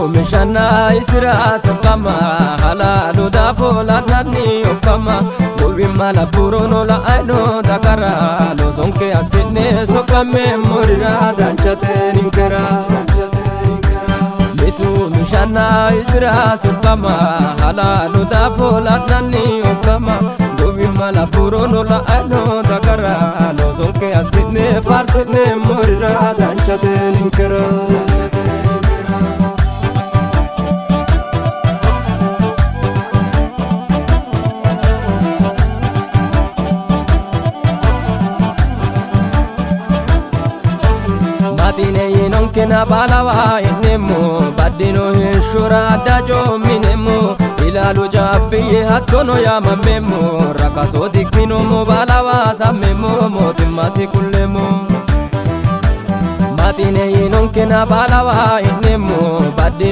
mishana isra sokama halalu da fola nani okama gobi mala purono la aino dakara lo sonke asine sokame morira danchate ninkara bitu mishana isra sokama halalu da fola nani okama gobi mala purono la aino dakara lo sonke asine farsine morira danchate ninkara Matine nonkena balawa inemo badino heshura dajo minemo ilalu jabbi hatono ya mamemo rakaso dikino mo balawa samemo motimasi kullemo Matine nonkena balawa inemo badino